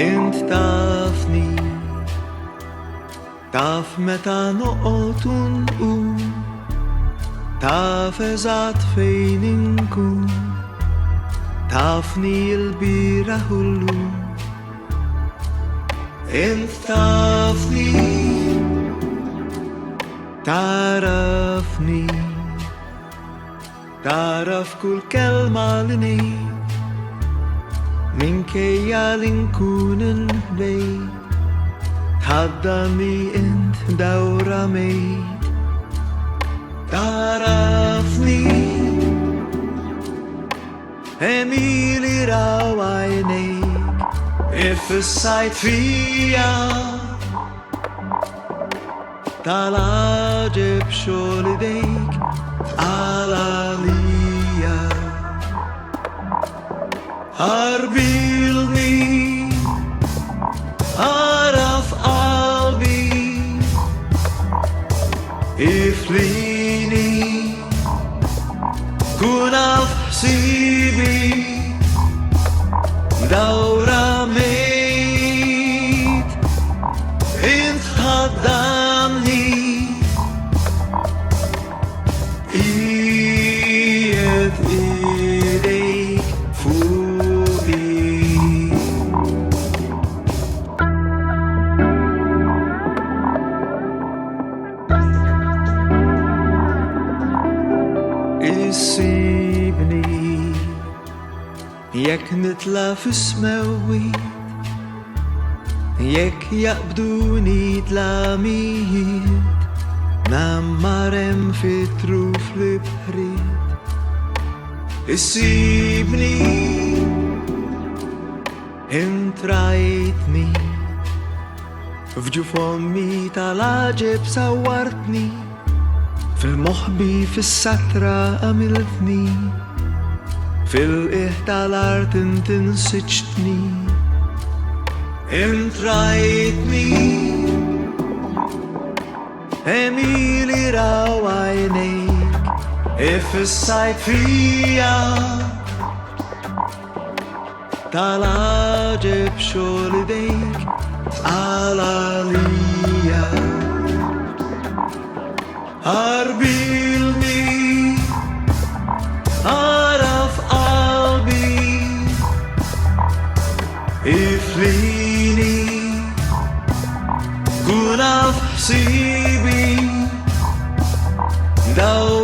Int tafni, taf meta noqotun taf eżat fejn inkun, tafni l-bira hullu. Int tafni, tarafni, taraf kull kelma li ngħid, minkejja li nkun il-bejt, tħaddani int dawra mejt. Tarafni, emili raw għajnejk, ifissajt fija, tal-ħġeb xogħol idejk, għal-għalija. Arbilni, araf qalbi, iflini, kun għaf ħsibi, dawra mejt, int ħaddamni, ijet idejk fuqi. Issibni, jekk nitla fis-smewwiet, jekk jaqbduni tlamijiet, nammarem fit-truf li bħriet. Issibni, intrajtni, f'ġuf ommi tal-ħġeb sawwartni, fil-moħbi fis-satra għamiltni, fil-qiegħ tal-art int insiġtni. Intrajtni, emili raw għajnejk, ifissajt fija, tal-ħġeb xogħol idejk, għal-għalija. Arbilni, araf qalbi, iflini, kun għaf ħsibi, daw